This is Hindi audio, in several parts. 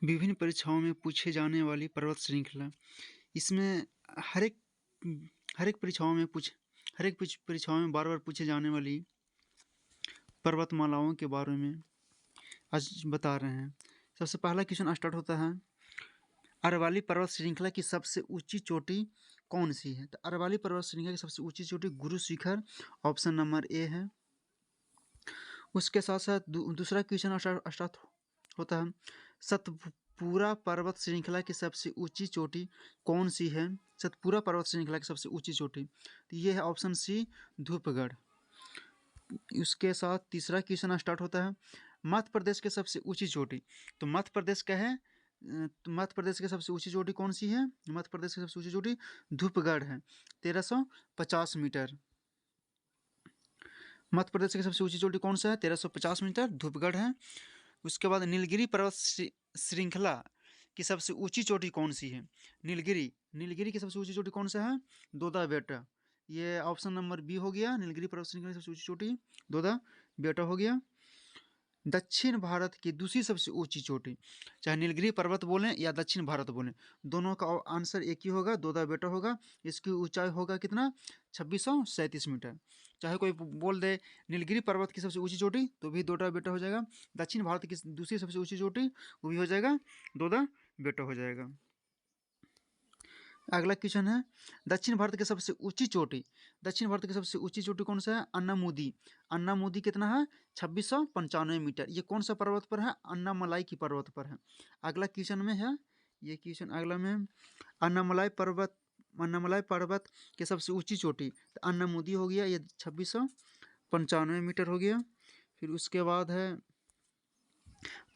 विभिन्न परीक्षाओं में पूछे जाने वाली पर्वत श्रृंखला। इसमें हर एक हर एक परीक्षाओं में पूछ हर एक परीक्षाओं में बार बार पूछे जाने वाली पर्वतमालाओं के बारे में आज बता रहे हैं। सबसे पहला क्वेश्चन स्टार्ट होता है, अरवली पर्वत श्रृंखला की सबसे ऊंची चोटी कौन सी है? तो अरवली पर्वत श्रृंखला की सबसे ऊंची चोटी Guru Shikhar, option number A है। उसके साथ साथ दूसरा क्वेश्चन स्टार्ट होता है, सतपुरा पर्वत श्रृंखला की सबसे ऊंची चोटी कौन सी है? सतपुरा पर्वत श्रृंखला की सबसे ऊंची चोटी, तो ये है ऑप्शन सी, धूपगढ़। उसके साथ तीसरा क्वेश्चन स्टार्ट होता है, मध्य प्रदेश की सबसे ऊंची चोटी। तो मध्य प्रदेश का है, तो मध्य प्रदेश की सबसे ऊंची चोटी कौन सी है? मध्य प्रदेश की सबसे ऊंची चोटी धूपगढ़ है, 1350 मीटर। मध्य प्रदेश की सबसे ऊंची चोटी कौन सा है? 1350 मीटर, धूपगढ़ है। उसके बाद नीलगिरी पर्वत श्रृंखला की सबसे ऊंची चोटी कौन सी है? नीलगिरी की सबसे ऊंची चोटी कौन सा है? दोदा बेटा। ये ऑप्शन नंबर बी हो गया। नीलगिरी पर्वत श्रृंखला की सबसे ऊंची चोटी दोदा बेटा हो गया। दक्षिण भारत की दूसरी सबसे ऊंची चोटी, चाहे नीलगिरी पर्वत बोलें या दक्षिण भारत बोलें, दोनों का आंसर एक ही होगा, दोदा बेटा होगा। इसकी ऊंचाई होगा कितना? 2637 मीटर। चाहे कोई बोल दे नीलगिरी पर्वत की सबसे ऊंची चोटी, तो भी दोदा बेटा हो जाएगा। दक्षिण भारत की दूसरी सबसे ऊंची चोटी, वो भी हो जाएगा, दोदा बेटा हो जाएगा। अगला क्वेश्चन है, दक्षिण भारत की सबसे ऊंची चोटी। दक्षिण भारत की सबसे ऊंची चोटी कौन सा है? अन्नामुदी। अन्नामुदी कितना है? 2695 मीटर। ये कौन सा पर्वत पर है? अन्नामलाई की पर्वत पर है। अगला क्वेश्चन में है, ये क्वेश्चन अगला में है, अन्नामलाई पर्वत की सबसे ऊंची चोटी, तो अन्नामुदी हो गया, ये 2695 मीटर हो गया। फिर उसके बाद है,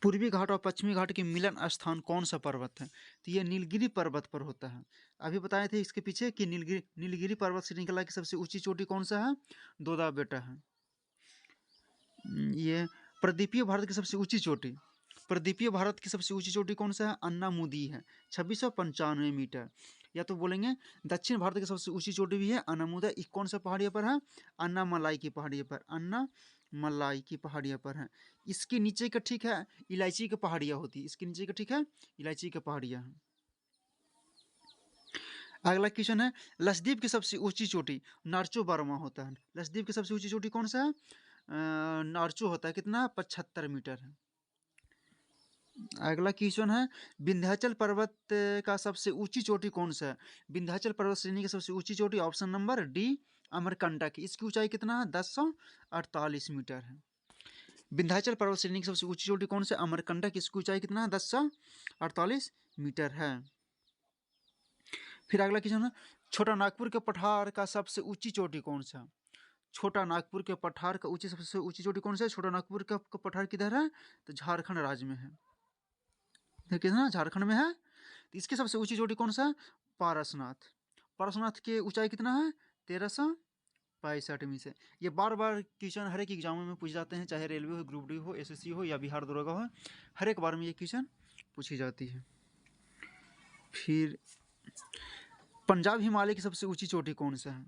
पूर्वी घाट और पश्चिमी घाट के मिलन स्थान कौन सा पर्वत है? तो ये नीलगिरी पर्वत पर होता है। अभी बताए थे इसके पीछे कि नीलगिरी पर्वत श्रृंखला की सबसे ऊंची चोटी कौन सा है? दोदा बेटा है। ये प्रदीपीय भारत की सबसे ऊंची चोटी, प्रदीपीय भारत की सबसे ऊंची चोटी कौन सा है? अन्नामुदी है, 2695 मीटर। या तो बोलेंगे दक्षिण भारत की सबसे ऊंची चोटी भी है अन्नामुदा, कौन सा पहाड़ियों पर है? अन्नामलाई की पहाड़ियों पर, अन्नामलाई की पहाड़ियों पर है। इसके नीचे का ठीक है इलायची की पहाड़ियाँ होती है, इसके नीचे का ठीक है इलायची की पहाड़ियाँ हैं। अगला क्वेश्चन है, लक्षद्वीप की सबसे ऊंची चोटी नार्चो बर्मा होता है। लक्षद्वीप की सबसे ऊंची चोटी कौन सा है? नार्चो होता है, कितना? 75 मीटर है। अगला क्वेश्चन है, विंध्याचल पर्वत का सबसे ऊंची चोटी कौन सा है? विंध्याचल पर्वत श्रेणी की सबसे ऊंची चोटी, ऑप्शन नंबर डी, अमरकंटक। इसकी ऊंचाई कितना है? 1048 मीटर है। विंध्याचल पर्वत श्रेणी की सबसे ऊंची चोटी कौन सा? अमरकंटक। इसकी ऊंचाई कितना है? 1048 मीटर है। फिर अगला क्वेश्चन है, छोटा नागपुर के पठार का सबसे ऊंची चोटी कौन सा? छोटा नागपुर के पठार का सबसे ऊंची चोटी कौन सा है? छोटा नागपुर का पठार किधर है? तो झारखंड राज्य में है, कितना? झारखंड में है। तो इसकी सबसे ऊंची चोटी कौन सा है? पारसनाथ। पारसनाथ की ऊंचाई कितना है? 1365 मीटर। ये बार बार क्वेश्चन हर एक एग्जामों में पूछ जाते हैं, चाहे रेलवे हो, ग्रुप डी हो, एसएससी हो या बिहार दरोगा हो, हर एक बार में ये क्वेश्चन पूछी जाती है। फिर पंजाब हिमालय की सबसे ऊंची चोटी कौन सा है?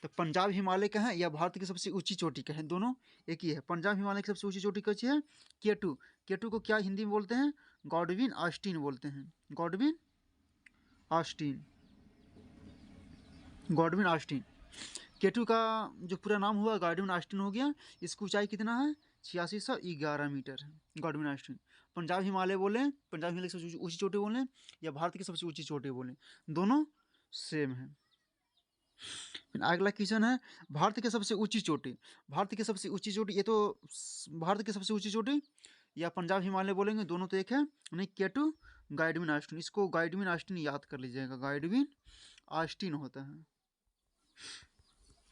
तो पंजाब हिमालय का है या भारत की सबसे ऊंची चोटी का है? दोनों एक ही है। पंजाब हिमालय की सबसे ऊंची चोटी कौन सी है? केटू। केटू को क्या हिंदी में बोलते हैं? गॉडविन ऑस्टिन बोलते हैं, गॉडविन ऑस्टिन, गॉडविन ऑस्टिन। केटू का जो पूरा नाम हुआ गॉडविन ऑस्टिन हो गया। इसकी ऊंचाई कितना है? 8611 मीटर है, गॉडविन ऑस्टिन। पंजाब हिमालय बोलें, पंजाब हिमालय की सबसे ऊंची चोटी बोलें, या भारत की सबसे ऊंची चोटी बोलें, दोनों सेम है। अगला क्वेश्चन है, भारत की सबसे ऊंची चोटी। भारत की सबसे ऊंची चोटी, ये तो भारत की सबसे ऊंची चोटी या पंजाब हिमालय बोलेंगे, दोनों तो एक है। नहीं, केटू गाइडविन ऑस्टिन, इसको गाइडविन ऑस्टिन याद कर लीजिएगा, गाइडविन ऑस्टिन होता है,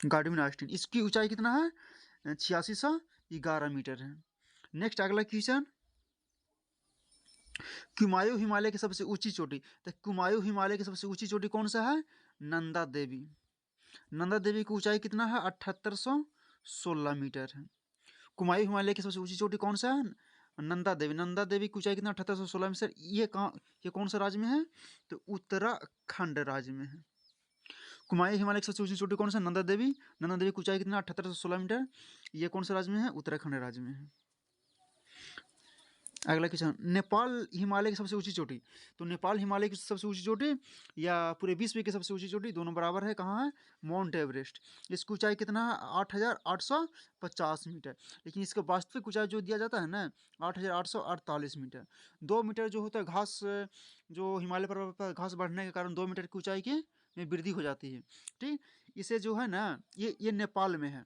गाइडविन ऑस्टिन। इसकी ऊंचाई कितना है? 8611 मीटर है। नेक्स्ट अगला क्वेश्चन, कुमायूं हिमालय की सबसे ऊंची चोटी। तो कुमायूं हिमालय की सबसे ऊंची चोटी कौन सा है? नंदा देवी। नंदा देवी की ऊंचाई कितना है? 7816 मीटर है। कुमायूं हिमालय की सबसे ऊंची चोटी कौन सा है? नंदा देवी। नंदा देवी की ऊंचाई कितना? 7816 मीटर। ये कौन सा राज्य में है? तो उत्तराखंड राज्य में है। कुमायूं हिमालय की सबसे ऊंची चोटी कौन सा? नंदा देवी। नंदा देवी की ऊंचाई कितना? 7816 मीटर। ये कौन सा राज्य में है? उत्तराखंड राज्य में है। अगला क्वेश्चन, नेपाल हिमालय की सबसे ऊंची चोटी। तो नेपाल हिमालय की सबसे ऊंची चोटी या पूरे विश्व की सबसे ऊंची चोटी, दोनों बराबर है। कहाँ है? Mount Everest. इसकी ऊंचाई कितना है? 8,850 मीटर। लेकिन इसका वास्तविक ऊंचाई जो दिया जाता है ना, 8,848 मीटर। 2 मीटर जो होता है घास, जो हिमालय पर्वत पर घास बढ़ने के कारण 2 मीटर की ऊंचाई की में वृद्धि हो जाती है। ठीक, इसे जो है ना, ये नेपाल में है।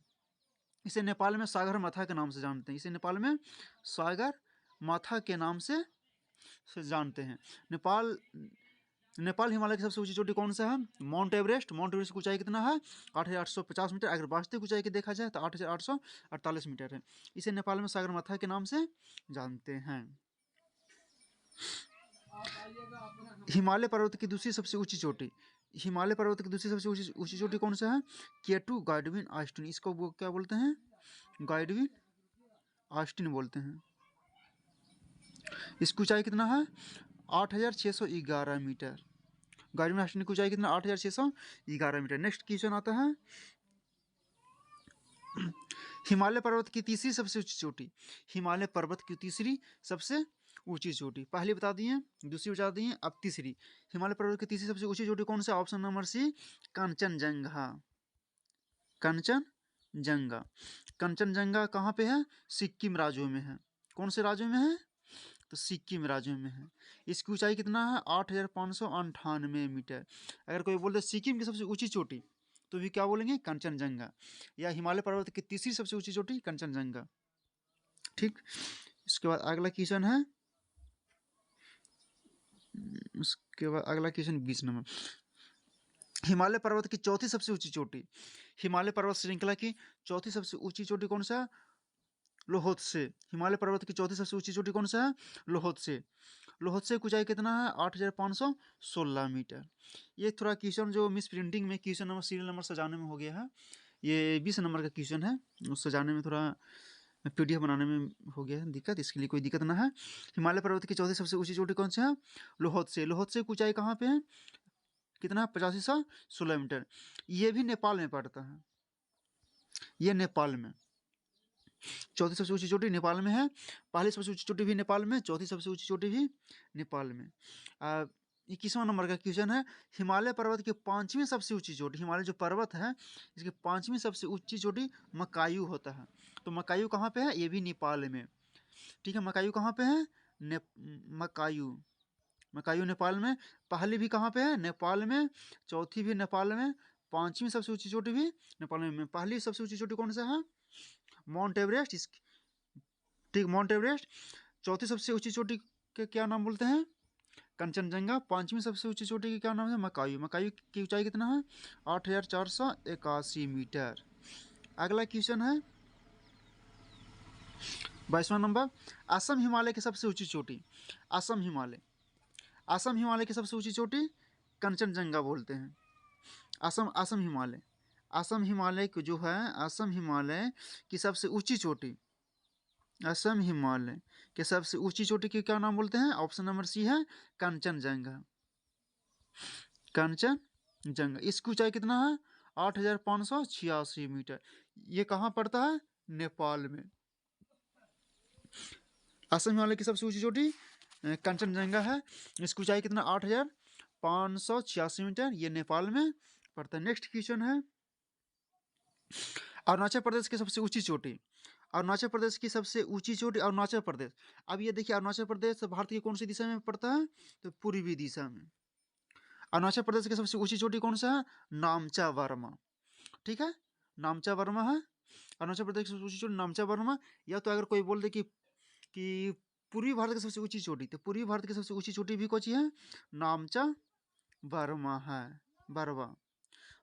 इसे नेपाल में सागर माथा के नाम से जानते हैं। इसे नेपाल में सागर माथा के नाम से जानते हैं। नेपाल नेपाल हिमालय की सबसे ऊंची चोटी कौन सा है? Mount Everest. माउंट एवरेस्ट की ऊंचाई कितना है? 8,850 मीटर। अगर वास्तविक ऊंचाई की देखा जाए तो 8,848 मीटर है। इसे नेपाल में सागर माथा के नाम से जानते हैं। हिमालय पर्वत की दूसरी सबसे ऊंची चोटी। हिमालय पर्वत की दूसरी सबसे ऊंची चोटी कौन सा है? केटू गाइडविन ऑस्टिन। इसको वो क्या बोलते हैं? गाइडविन ऑस्टिन बोलते हैं। इसकी ऊंचाई कितना है? 8,611 मीटर। गाइडविन ऑस्टिन की ऊंचाई कितना? 8,611 मीटर। नेक्स्ट क्वेश्चन आता है, हिमालय पर्वत की तीसरी सबसे ऊंची चोटी। हिमालय पर्वत की तीसरी सबसे ऊंची चोटी, पहले बता दिए, दूसरी बता दिए, अब तीसरी। हिमालय पर्वत की तीसरी सबसे ऊंची चोटी कौन सा? Option number C, Kanchenjunga. Kanchenjunga. Kanchenjunga कहाँ पे है? सिक्किम राज्यों में है। कौन से राज्यों में है? तो सिक्किम राज्यों में है। इसकी ऊंचाई कितना है? 8,598 मीटर। अगर कोई बोल दे सिक्किम की सबसे ऊंची चोटी तो भी क्या बोलेंगे? कंचनजंगा। या हिमालय पर्वत की तीसरी सबसे ऊंची चोटी कंचनजंगा। ठीक, इसके बाद अगला क्वेश्चन है, उसके बाद अगला क्वेश्चन 20 नंबर, हिमालय पर्वत की चौथी सबसे ऊंची चोटी। हिमालय पर्वत श्रृंखला की चौथी सबसे ऊंची चोटी कौन सा? लोहोत्से। हिमालय पर्वत की चौथी सबसे ऊंची चोटी कौन सा है? लोहोत्से। लोहोत्से की ऊंचाई कितना है? 8,516 मीटर। ये थोड़ा क्वेश्चन जो मिस प्रिंटिंग में क्वेश्चन नंबर सीरियल नंबर सजाने में हो गया है। ये 20 नंबर का क्वेश्चन है, उस सजाने में थोड़ा पीडीएफ बनाने में हो गया है दिक्कत, इसके लिए कोई दिक्कत ना है। हिमालय पर्वत की चौथी सबसे ऊंची चोटी कौन सी है? लोहोत्से। लोहोत्से की ऊंचाई कहाँ पे है? कितना? 8516 मीटर। ये भी नेपाल में पड़ता है। ये नेपाल में चौथी सबसे ऊंची चोटी नेपाल में है। पहली सबसे ऊंची चोटी भी नेपाल में, चौथी सबसे ऊंची चोटी भी नेपाल में। 21वां नंबर का क्वेश्चन है, हिमालय पर्वत की पांचवी सबसे ऊंची चोटी। हिमालय जो पर्वत है इसकी पांचवी सबसे ऊंची चोटी मकायू होता है। तो मकायू कहाँ पे है? ये भी नेपाल में। ठीक है, मकायू कहाँ पे है? मकायू। मकायू नेपाल में। पहली भी कहाँ पे है? नेपाल में। चौथी भी नेपाल में। पांचवी सबसे ऊंची चोटी भी नेपाल में। पहली सबसे ऊंची चोटी कौन सा है? Mount Everest. इस ठीक, माउंट एवरेस्ट। चौथी सबसे ऊंची चोटी के क्या नाम बोलते हैं? कंचनजंगा। पांचवी सबसे ऊंची चोटी की क्या नाम है? मकायू। मकायू की ऊंचाई कितना है? 8,481 मीटर। अगला क्वेश्चन है 22वां नंबर, असम हिमालय की सबसे ऊंची चोटी। असम हिमालय। असम हिमालय की सबसे ऊंची चोटी कंचनजंगा बोलते हैं। असम असम हिमालय। असम हिमालय की जो है, असम हिमालय की सबसे ऊंची चोटी, असम हिमालय के सबसे ऊंची चोटी की क्या नाम बोलते हैं? ऑप्शन नंबर सी है कंचनजंगा। कंचनजंगा। इसकी ऊंचाई कितना है? 8,586 मीटर। ये कहाँ पड़ता है? नेपाल में। असम हिमालय की सबसे ऊंची चोटी कंचनजंगा है। इसकी ऊंचाई कितना? 8,586 मीटर। ये नेपाल में पड़ता है। नेक्स्ट क्वेश्चन है, अरुणाचल प्रदेश की सबसे ऊंची चोटी। अरुणाचल प्रदेश की सबसे ऊंची चोटी अरुणाचल प्रदेश। अब ये देखिए, अरुणाचल प्रदेश भारत की कौन सी दिशा में पड़ता है? तो पूर्वी दिशा में। अरुणाचल प्रदेश की सबसे ऊंची चोटी कौन सा है? नामचा वर्मा। ठीक है, नामचा वर्मा है अरुणाचल प्रदेश की सबसे ऊंची चोटी, नामचा वर्मा। या तो अगर कोई बोल दे कि पूर्वी भारत की सबसे ऊंची चोटी, तो पूर्वी भारत की सबसे ऊंची चोटी भी कौन सी है? नामचा वर्मा है। बरवा।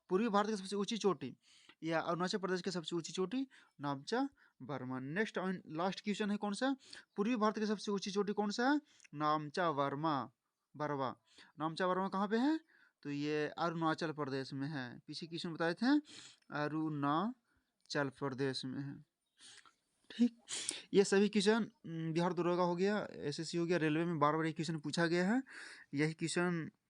पूर्वी भारत की सबसे ऊंची चोटी या अरुणाचल प्रदेश की सबसे ऊंची चोटी नामचा वर्मा। नेक्स्ट लास्ट क्वेश्चन है कौन सा? पूर्वी भारत की सबसे ऊंची चोटी कौन सा है? नामचा वर्मा बरवा। नामचा वर्मा कहाँ पे है? तो ये अरुणाचल प्रदेश में है। पीछे क्वेश्चन बताए थे, अरुणाचल प्रदेश में है। ठीक, ये सभी क्वेश्चन बिहार दरोगा हो गया, एसएससी हो गया, रेलवे में बार बार ये क्वेश्चन पूछा गया है। यही क्वेश्चन